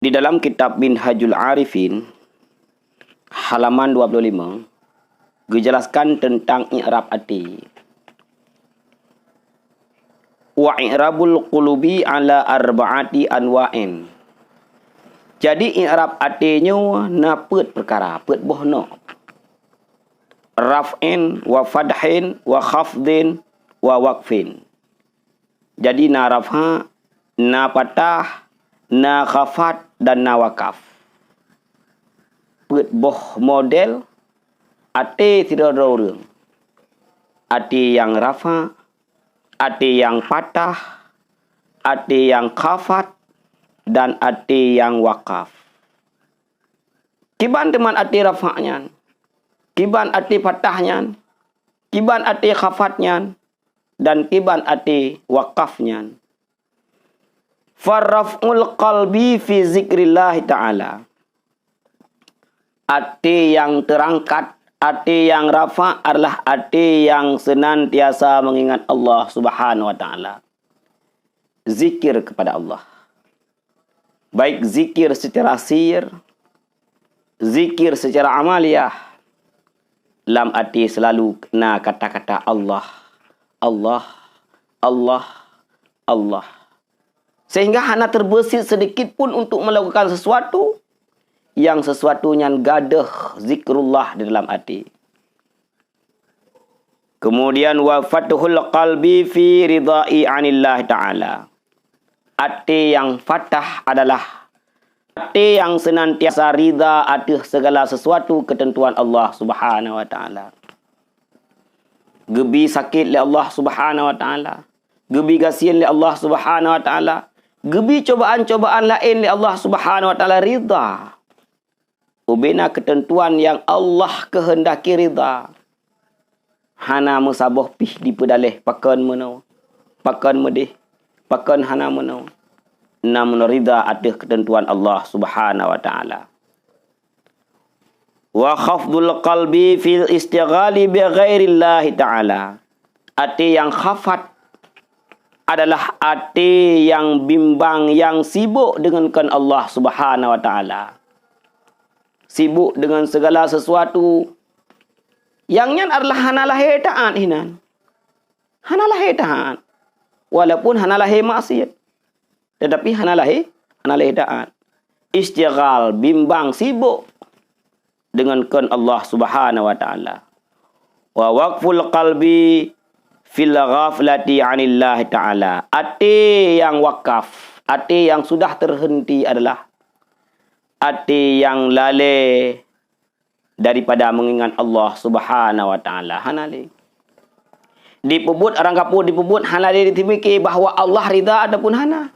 Di dalam kitab Minhajul Arifin halaman 25 dijelaskan tentang i'rab ati. Wa i'rabul qulubi ala arba'ati anwa'in. Jadi i'rab atinya na peut perkara, peut bohno. Raf'in wa fadhin wa khafdin wa waqfin. Jadi na raf'a, na patah, na khafat dan na wakaf. Peut boh model ati tidak ada orang. Ati yang rafa, ati yang patah, ati yang khafat dan ati yang wakaf. Kiban teman ati rafa'nya, kiban ati patahnya, kiban ati khafatnya, dan kiban ati wakafnya. Farraf'ul qalbi fi zikrillah ta'ala. Ati yang terangkat, ati yang rafa' adalah ati yang senantiasa mengingat Allah Subhanahu wa ta'ala. Zikir kepada Allah. Baik zikir secara sir, zikir secara amaliyah. Lam ati selalu kena kata-kata Allah, Allah, Allah, Allah. Sehingga hana terbesit sedikit pun untuk melakukan sesuatu yang sesuatunya gadah zikrullah di dalam hati. Kemudian wa fathul qalbi fi ridai anillah ta'ala. Hati yang fatah adalah hati yang senantiasa ridha atas segala sesuatu ketentuan Allah Subhanahu wa ta'ala. Gebi sakit li Allah Subhanahu wa ta'ala. Gebi kasihan li Allah Subhanahu wa ta'ala. Gebi cobaan-cobaan lain li Allah Subhanahu wa ta'ala ridha. Ubina ketentuan yang Allah kehendaki ridha. Hana musabah pih di pedalih pakan menau. Pakan medih. Pakan hana menau. Namun ridha atas ketentuan Allah Subhanahu wa ta'ala. Wa khafdul qalbi fil istighali bi ghairillahi ta'ala. Ati yang khafat adalah hati yang bimbang, yang sibuk dengankan Allah Subhanahu wa ta'ala. Sibuk dengan segala sesuatu yang adalah hanalah ta'at hinan. Hanalah ta'at. Walaupun hanalah maksiat. Tetapi hanalah ta'at. Istighal, bimbang, sibuk dengankan Allah Subhanahu wa ta'ala. Wa waqful qalbi fil ghaflati anillah ta'ala. Ati yang wakaf, ati yang sudah terhenti adalah ati yang lalai daripada mengingat Allah Subhanahu wa ta'ala. Hanali. Dipebut orang kapur dipebut hanali ditimiki bahawa Allah ridha adapun hana.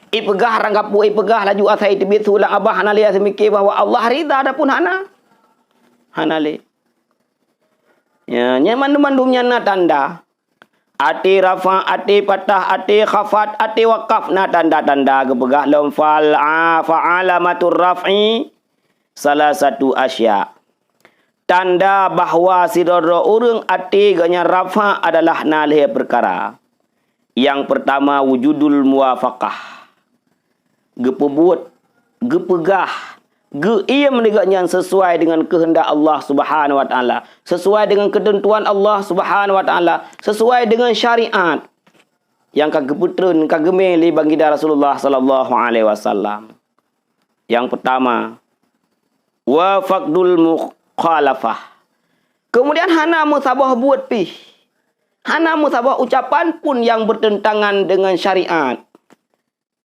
Ipegah orang kapur ipegah laju asai tibit ulang abah hanali ditimiki bahawa Allah ridha adapun hana. Hanali. Ya, nyaman-mandumnya na tanda. Ati rafa, ati patah, ati khafat, ati wakaf na tanda-tanda kepegah lam fa'alamatur raf'i salah satu asya. Tanda bahawa sidara urang ati ganya rafa adalah nalih perkara. Yang pertama wujudul muwafaqah. Gepebut, gepegah, ia menegaknya sesuai dengan kehendak Allah Subhanahu wa ta'ala. Sesuai dengan ketentuan Allah Subhanahu wa ta'ala. Sesuai dengan syariat. Yang kageputreun, kagemeli baginda Rasulullah sallallahu alaihi wasallam. Yang pertama. Wa faqdul mukhalafah. Kemudian hana musabah buat pih. Hana musabah ucapan pun yang bertentangan dengan syariat.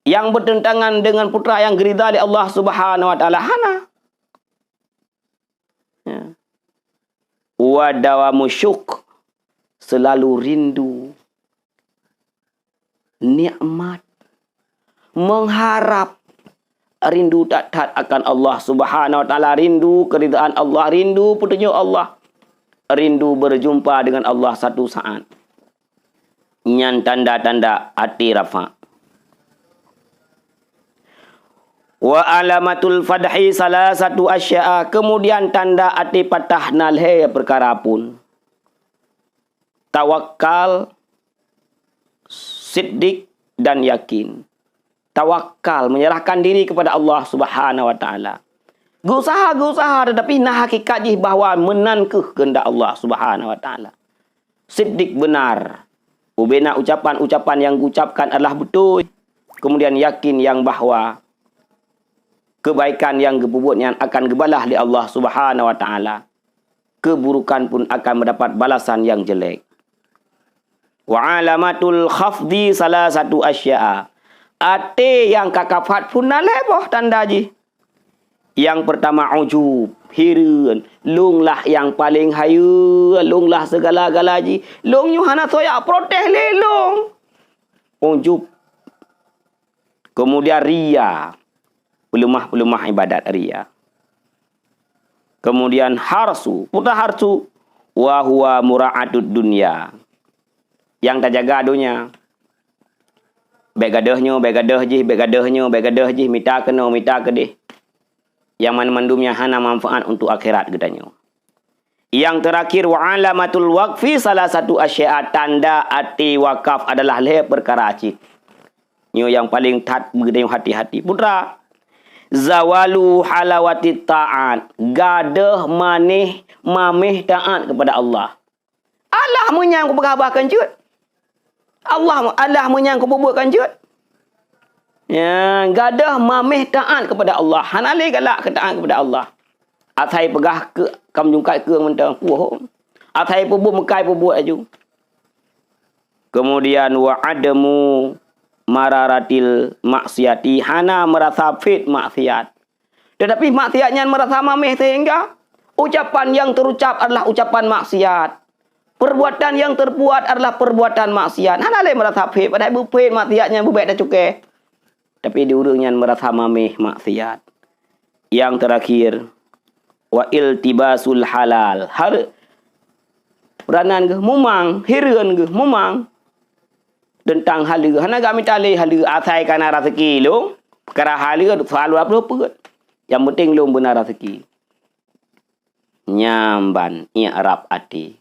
Yang bertentangan dengan putra yang geridha oleh Allah Subhanahu wa ta'ala. Hana. Ya. Wa dawamu syuk. Selalu rindu. Nikmat. Mengharap. Rindu tak akan Allah Subhanahu wa ta'ala. Rindu keridhaan Allah. Rindu petunjuk Allah. Rindu berjumpa dengan Allah satu saat. Nyan tanda-tanda hati rafa'. Wa alamatul fadhi salah satu asya'a. Kemudian tanda ati patah nalhe perkara pun. Tawakal, siddiq dan yakin. tawakal, menyerahkan diri kepada Allah Subhanahu wa taala. Gusaha tetapi nah hakikat je bahawa menan ke kehendak Allah Subhanahu wa taala. Siddiq benar. Ubena ucapan-ucapan yang diucapkan adalah betul. Kemudian yakin yang bahawa kebaikan yang dibuatnya akan dibalas oleh Allah Subhanahu wa taala. Keburukan pun akan mendapat balasan yang jelek. Wa alamatul khafdi salah satu asya'a. Ate yang kakafat pun naleboh tanda je. Yang pertama ujub, hiran, lunglah yang paling hayu, lunglah segala-gala ji. Lung hana soyak protes le lung. Ujub. Kemudian ria. Pelumah ibadat ria. Kemudian harsu, putar harsu. Wa huwa mura'atud dunya. Yang tak jaga dunia. Begadahnya, minta kena, minta kedih. Yang mana-mandumnya hana manfaat untuk akhirat katanya. Yang terakhir wa alamatul waqfi salah satu asya'a tanda ati wakaf adalah le perkara acik. Nyo yang paling tat begitu hati-hati. Putra zawalu halawati ta'at, gadah maneh mameh taat kepada Allah. Allah menyang berkhabarkan cut. Allah menyang berbuatkan cut. Ya, gadah mameh taat kepada Allah. Hanale galak ke taat kepada Allah. Atai pegah ke kam jungkai ke mentang puh. Atai pubuh mekai pubuh aju. Kemudian wa adamu mararatil maksiati, hana merasa fit maksiat. Tetapi maksiatnya merasa mameh sehingga ucapan yang terucap adalah ucapan maksiat. Perbuatan yang terbuat adalah perbuatan maksiat. Hanale merasa fit, padahal bupit maksiatnya bubek dah cukai. Tapi diurungnya merasa mameh maksiat. Yang terakhir wa iltibasul halal. Peranan ke mumang, hiran ke mumang tentang hala. Hana gak minta le hala asai kana rezeki lu. Perkara hala selalu apa? Yang penting lu benar rezeki. Nyamban i'rab ati.